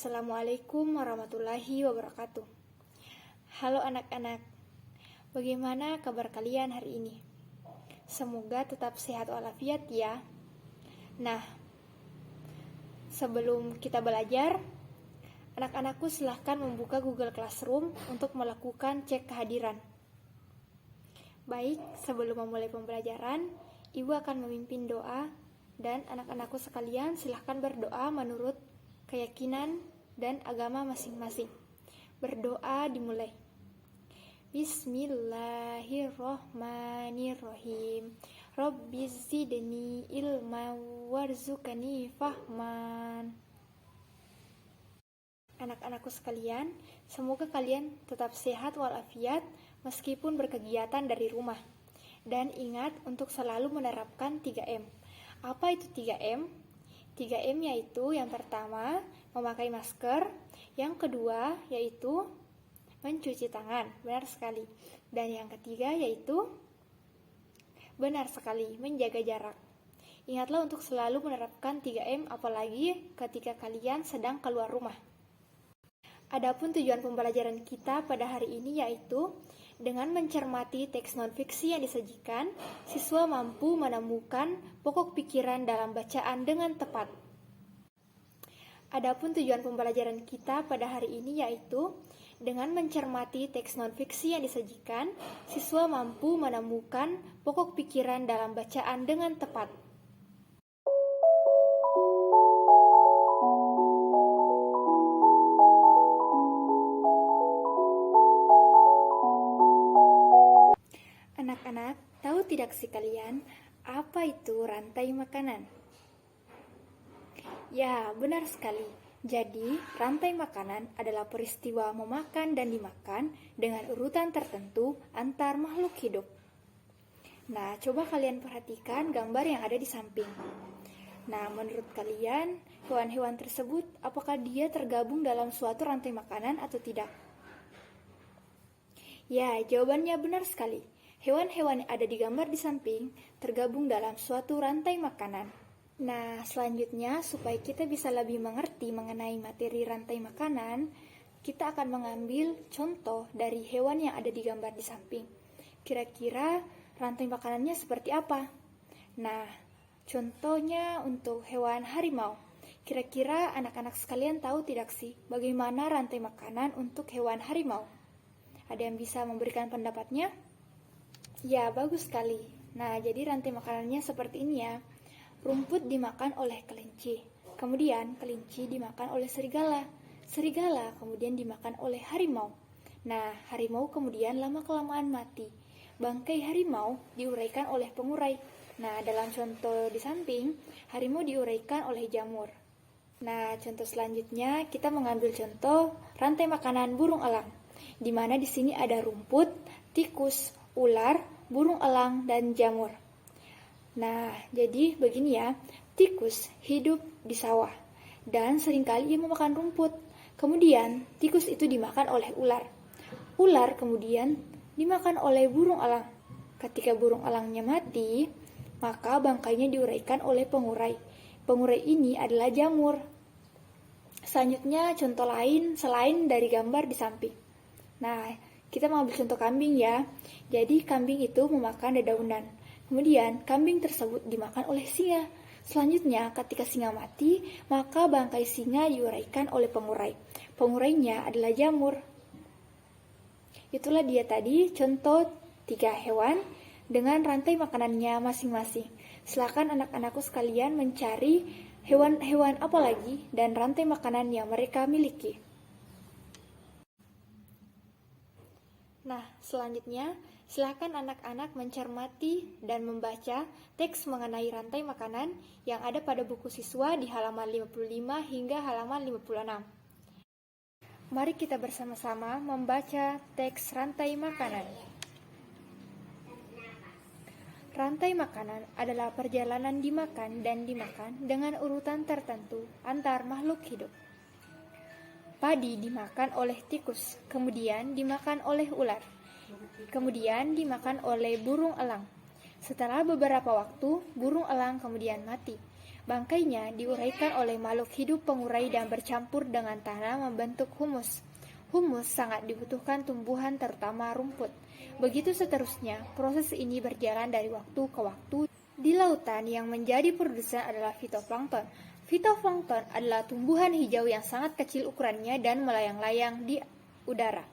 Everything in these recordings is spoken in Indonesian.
Assalamualaikum warahmatullahi wabarakatuh. Halo anak-anak, bagaimana kabar kalian hari ini? Semoga tetap sehat walafiat ya. Nah, sebelum kita belajar, anak-anakku silahkan membuka Google Classroom untuk melakukan cek kehadiran. Baik, sebelum memulai pembelajaran, Ibu akan memimpin doa dan anak-anakku sekalian silahkan berdoa menurut keyakinan dan agama masing-masing. Berdoa dimulai. Bismillahirrohmanirrohim. Rabbi zidni ilma warzuqni fahman. Anak-anakku sekalian, semoga kalian tetap sehat walafiat meskipun berkegiatan dari rumah. Dan ingat untuk selalu menerapkan 3M. Apa itu 3M? 3M yaitu yang pertama, memakai masker. Yang kedua, yaitu mencuci tangan. Benar sekali. Dan yang ketiga, yaitu benar sekali, menjaga jarak. Ingatlah untuk selalu menerapkan 3M, apalagi ketika kalian sedang keluar rumah. Adapun tujuan pembelajaran kita pada hari ini yaitu dengan mencermati teks non-fiksi yang disajikan, siswa mampu menemukan pokok pikiran dalam bacaan dengan tepat. Adapun tujuan pembelajaran kita pada hari ini yaitu dengan mencermati teks non-fiksi yang disajikan, siswa mampu menemukan pokok pikiran dalam bacaan dengan tepat. Anak-anak, tahu tidak sih kalian, apa itu rantai makanan? Ya, benar sekali. Jadi, rantai makanan adalah peristiwa memakan dan dimakan dengan urutan tertentu antar makhluk hidup. Nah, coba kalian perhatikan gambar yang ada di samping. Nah, menurut kalian, hewan-hewan tersebut apakah dia tergabung dalam suatu rantai makanan atau tidak? Ya, jawabannya benar sekali. Hewan-hewan yang ada di gambar di samping tergabung dalam suatu rantai makanan. Nah, selanjutnya supaya kita bisa lebih mengerti mengenai materi rantai makanan, kita akan mengambil contoh dari hewan yang ada di gambar di samping. Kira-kira rantai makanannya seperti apa? Nah, contohnya untuk hewan harimau. Kira-kira anak-anak sekalian tahu tidak sih bagaimana rantai makanan untuk hewan harimau? Ada yang bisa memberikan pendapatnya? Ya, bagus sekali. Nah, jadi rantai makanannya seperti ini ya. Rumput dimakan oleh kelinci. Kemudian kelinci dimakan oleh serigala. Serigala kemudian dimakan oleh harimau. Nah, harimau kemudian lama-kelamaan mati. Bangkai harimau diuraikan oleh pengurai. Nah, dalam contoh di samping, harimau diuraikan oleh jamur. Nah, contoh selanjutnya kita mengambil contoh rantai makanan burung elang. Di mana di sini ada rumput, tikus, ular, burung elang, dan jamur. Nah, jadi begini ya, tikus hidup di sawah dan seringkali ia memakan rumput. Kemudian, tikus itu dimakan oleh ular. Ular kemudian dimakan oleh burung elang. Ketika burung elangnya mati, maka bangkainya diuraikan oleh pengurai. Pengurai ini adalah jamur. Selanjutnya, contoh lain selain dari gambar di samping. Nah, kita mau ambil contoh kambing ya. Jadi kambing itu memakan dedaunan. Kemudian kambing tersebut dimakan oleh singa. Selanjutnya ketika singa mati, maka bangkai singa diuraikan oleh pengurai. Pengurainya adalah jamur. Itulah dia tadi contoh 3 hewan dengan rantai makanannya masing-masing. Silakan anak-anakku sekalian mencari hewan-hewan apa lagi dan rantai makanan yang mereka miliki. Nah, selanjutnya, silakan anak-anak mencermati dan membaca teks mengenai rantai makanan yang ada pada buku siswa di halaman 55 hingga halaman 56. Mari kita bersama-sama membaca teks rantai makanan. Rantai makanan adalah perjalanan dimakan dan dimakan dengan urutan tertentu antar makhluk hidup. Padi dimakan oleh tikus, kemudian dimakan oleh ular, kemudian dimakan oleh burung elang. Setelah beberapa waktu, burung elang kemudian mati. Bangkainya diuraikan oleh makhluk hidup pengurai dan bercampur dengan tanah membentuk humus. Humus sangat dibutuhkan tumbuhan terutama rumput. Begitu seterusnya, proses ini berjalan dari waktu ke waktu. Di lautan yang menjadi produsen adalah fitoplankton. Fitoplankton adalah tumbuhan hijau yang sangat kecil ukurannya dan melayang-layang di udara.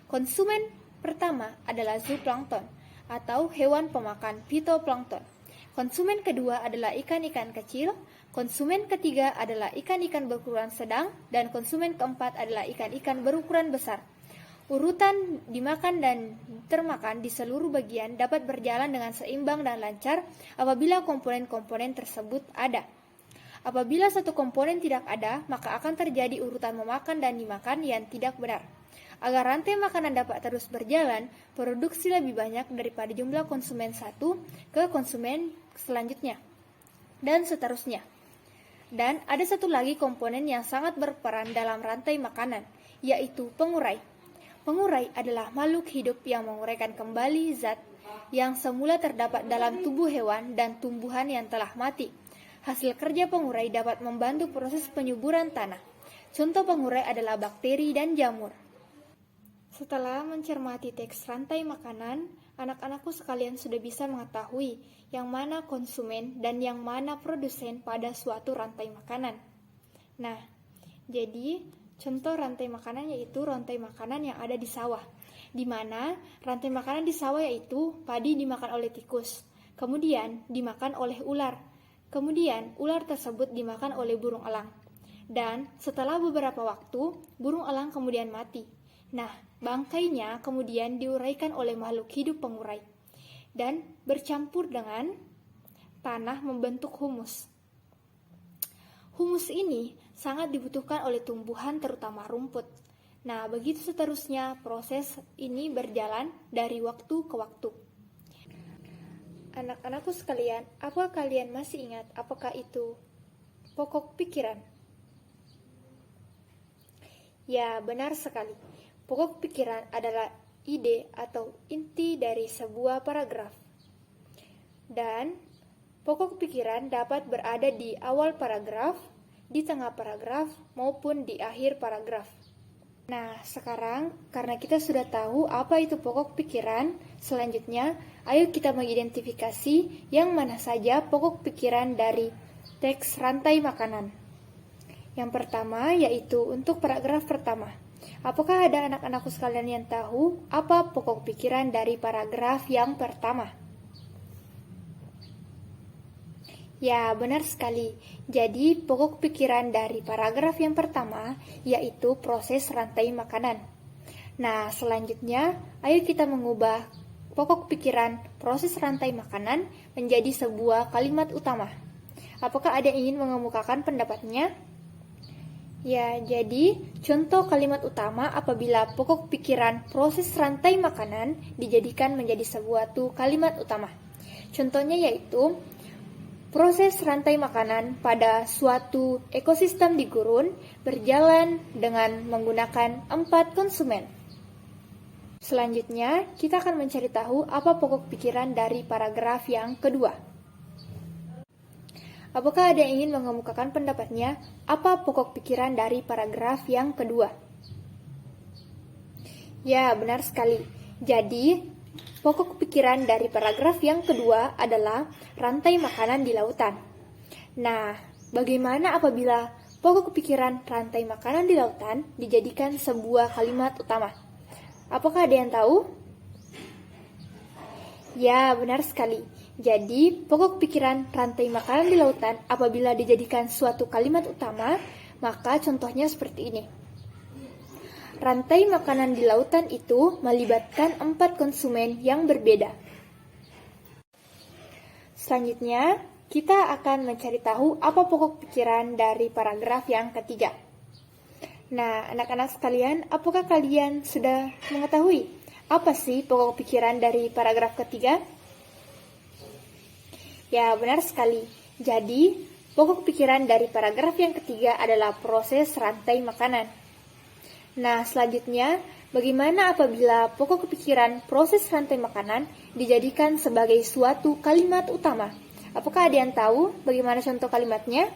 Konsumen pertama adalah zooplankton atau hewan pemakan fitoplankton. Konsumen kedua adalah ikan-ikan kecil, konsumen ketiga adalah ikan-ikan berukuran sedang, dan konsumen keempat adalah ikan-ikan berukuran besar. Urutan dimakan dan termakan di seluruh bagian dapat berjalan dengan seimbang dan lancar apabila komponen-komponen tersebut ada. Apabila satu komponen tidak ada, maka akan terjadi urutan memakan dan dimakan yang tidak benar. Agar rantai makanan dapat terus berjalan, produksi lebih banyak daripada jumlah konsumen satu ke konsumen selanjutnya, dan seterusnya. Dan ada satu lagi komponen yang sangat berperan dalam rantai makanan, yaitu pengurai. Pengurai adalah makhluk hidup yang menguraikan kembali zat yang semula terdapat dalam tubuh hewan dan tumbuhan yang telah mati. Hasil kerja pengurai dapat membantu proses penyuburan tanah. Contoh pengurai adalah bakteri dan jamur. Setelah mencermati teks rantai makanan, anak-anakku sekalian sudah bisa mengetahui yang mana konsumen dan yang mana produsen pada suatu rantai makanan. Nah, jadi contoh rantai makanan yaitu rantai makanan yang ada di sawah, di mana rantai makanan di sawah yaitu padi dimakan oleh tikus, kemudian dimakan oleh ular, kemudian ular tersebut dimakan oleh burung elang, dan setelah beberapa waktu, burung elang kemudian mati. Nah, bangkainya kemudian diuraikan oleh makhluk hidup pengurai dan bercampur dengan tanah membentuk humus. Humus ini sangat dibutuhkan oleh tumbuhan terutama rumput. Nah, begitu seterusnya proses ini berjalan dari waktu ke waktu. Anak-anakku sekalian, apa kalian masih ingat apakah itu pokok pikiran? Ya, benar sekali. Pokok pikiran adalah ide atau inti dari sebuah paragraf. Dan pokok pikiran dapat berada di awal paragraf, di tengah paragraf, maupun di akhir paragraf. Nah, sekarang karena kita sudah tahu apa itu pokok pikiran, selanjutnya ayo kita mengidentifikasi yang mana saja pokok pikiran dari teks rantai makanan. Yang pertama yaitu untuk paragraf pertama. Apakah ada anak-anakku sekalian yang tahu apa pokok pikiran dari paragraf yang pertama? Ya, benar sekali. Jadi, pokok pikiran dari paragraf yang pertama yaitu proses rantai makanan. Nah, selanjutnya, ayo kita mengubah pokok pikiran proses rantai makanan menjadi sebuah kalimat utama. Apakah ada yang ingin mengemukakan pendapatnya? Ya, jadi contoh kalimat utama apabila pokok pikiran proses rantai makanan dijadikan menjadi sebuah kalimat utama. Contohnya yaitu proses rantai makanan pada suatu ekosistem di gurun berjalan dengan menggunakan 4 konsumen. Selanjutnya, kita akan mencari tahu apa pokok pikiran dari paragraf yang kedua. Apakah ada yang ingin mengemukakan pendapatnya? Apa pokok pikiran dari paragraf yang kedua? Ya, benar sekali. Jadi, pokok pikiran dari paragraf yang kedua adalah rantai makanan di lautan. Nah, bagaimana apabila pokok pikiran rantai makanan di lautan dijadikan sebuah kalimat utama? Apakah ada yang tahu? Ya, benar sekali. Jadi, pokok pikiran rantai makanan di lautan apabila dijadikan suatu kalimat utama, maka contohnya seperti ini. Rantai makanan di lautan itu melibatkan 4 konsumen yang berbeda. Selanjutnya, kita akan mencari tahu apa pokok pikiran dari paragraf yang ketiga. Nah, anak-anak sekalian, apakah kalian sudah mengetahui apa sih pokok pikiran dari paragraf ketiga? Ya, benar sekali. Jadi, pokok pikiran dari paragraf yang ketiga adalah proses rantai makanan. Nah, selanjutnya, bagaimana apabila pokok pikiran proses rantai makanan dijadikan sebagai suatu kalimat utama? Apakah ada yang tahu bagaimana contoh kalimatnya?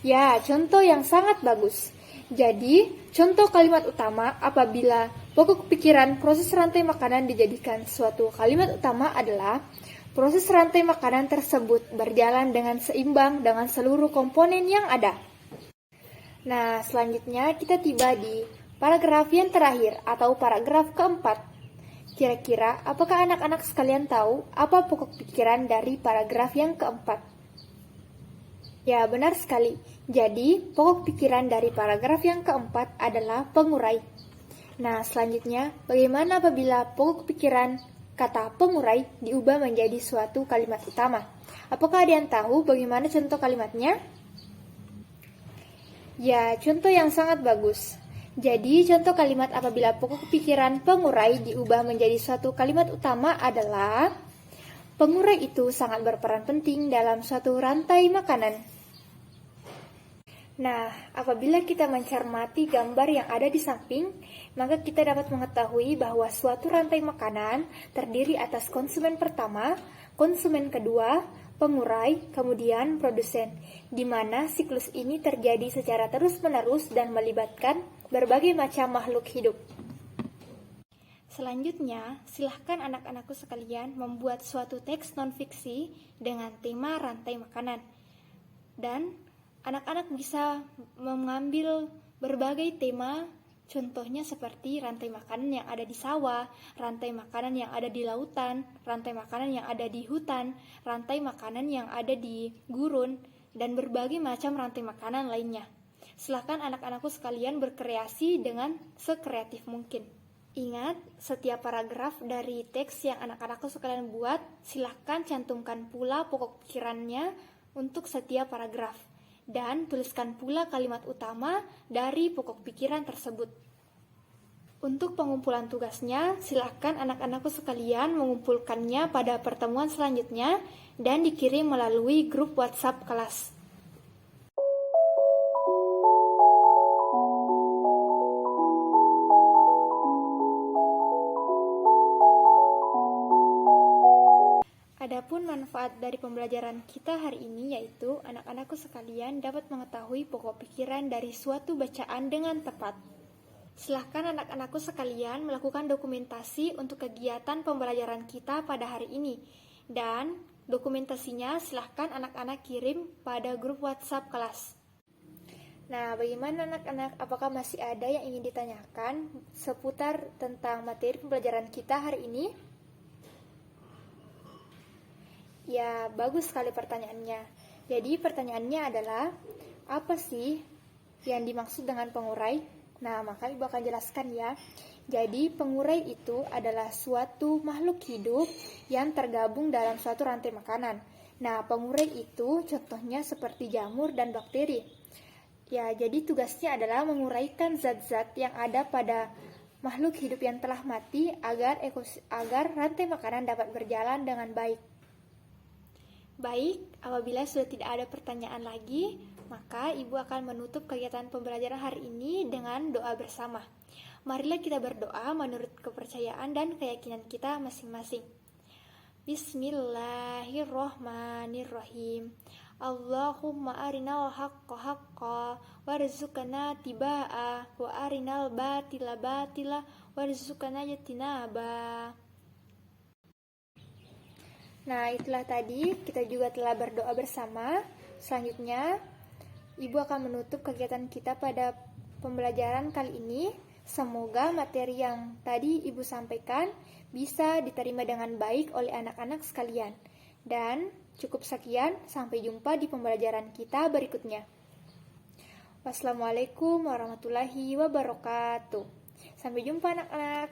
Ya, contoh yang sangat bagus. Jadi, contoh kalimat utama apabila pokok pikiran proses rantai makanan dijadikan suatu kalimat utama adalah proses rantai makanan tersebut berjalan dengan seimbang dengan seluruh komponen yang ada. Nah, selanjutnya kita tiba di paragraf yang terakhir atau paragraf keempat. Kira-kira apakah anak-anak sekalian tahu apa pokok pikiran dari paragraf yang keempat? Ya, benar sekali. Jadi, pokok pikiran dari paragraf yang keempat adalah pengurai. Nah, selanjutnya, bagaimana apabila pokok pikiran kata pengurai diubah menjadi suatu kalimat utama? Apakah ada yang tahu bagaimana contoh kalimatnya? Ya, contoh yang sangat bagus. Jadi, contoh kalimat apabila pokok pikiran pengurai diubah menjadi suatu kalimat utama adalah pengurai itu sangat berperan penting dalam suatu rantai makanan. Nah, apabila kita mencermati gambar yang ada di samping, maka kita dapat mengetahui bahwa suatu rantai makanan terdiri atas konsumen pertama, konsumen kedua, pengurai, kemudian produsen, di mana siklus ini terjadi secara terus-menerus dan melibatkan berbagai macam makhluk hidup. Selanjutnya, silahkan anak-anakku sekalian membuat suatu teks non-fiksi dengan tema rantai makanan. Dan anak-anak bisa mengambil berbagai tema, contohnya seperti rantai makanan yang ada di sawah, rantai makanan yang ada di lautan, rantai makanan yang ada di hutan, rantai makanan yang ada di gurun, dan berbagai macam rantai makanan lainnya. Silakan anak-anakku sekalian berkreasi dengan sekreatif mungkin. Ingat, setiap paragraf dari teks yang anak-anakku sekalian buat, silakan cantumkan pula pokok pikirannya untuk setiap paragraf. Dan tuliskan pula kalimat utama dari pokok pikiran tersebut. Untuk pengumpulan tugasnya, silakan anak-anakku sekalian mengumpulkannya pada pertemuan selanjutnya dan dikirim melalui grup WhatsApp kelas. Adapun manfaat dari pembelajaran kita hari ini yaitu anak-anakku sekalian dapat mengetahui pokok pikiran dari suatu bacaan dengan tepat. Silahkan anak-anakku sekalian melakukan dokumentasi untuk kegiatan pembelajaran kita pada hari ini. Dan dokumentasinya silahkan anak-anak kirim pada grup WhatsApp kelas. Nah, bagaimana anak-anak? Apakah masih ada yang ingin ditanyakan seputar tentang materi pembelajaran kita hari ini? Ya, bagus sekali pertanyaannya. Jadi pertanyaannya adalah, apa sih yang dimaksud dengan pengurai? Nah, maka Ibu akan jelaskan ya. Jadi, pengurai itu adalah suatu makhluk hidup yang tergabung dalam suatu rantai makanan. Nah, pengurai itu contohnya seperti jamur dan bakteri. Ya, jadi tugasnya adalah menguraikan zat-zat yang ada pada makhluk hidup yang telah mati agar rantai makanan dapat berjalan dengan baik. Baik, apabila sudah tidak ada pertanyaan lagi, maka Ibu akan menutup kegiatan pembelajaran hari ini dengan doa bersama. Marilah kita berdoa menurut kepercayaan dan keyakinan kita masing-masing. Bismillahirrohmanirrohim. Allahumma arinal haqqa haqqa warzuqna tibaa wa arinal batila batila warzuqna yatinaba. Nah, itulah tadi kita juga telah berdoa bersama. Selanjutnya, Ibu akan menutup kegiatan kita pada pembelajaran kali ini. Semoga materi yang tadi Ibu sampaikan bisa diterima dengan baik oleh anak-anak sekalian. Dan cukup sekian, sampai jumpa di pembelajaran kita berikutnya. Wassalamualaikum warahmatullahi wabarakatuh. Sampai jumpa anak-anak.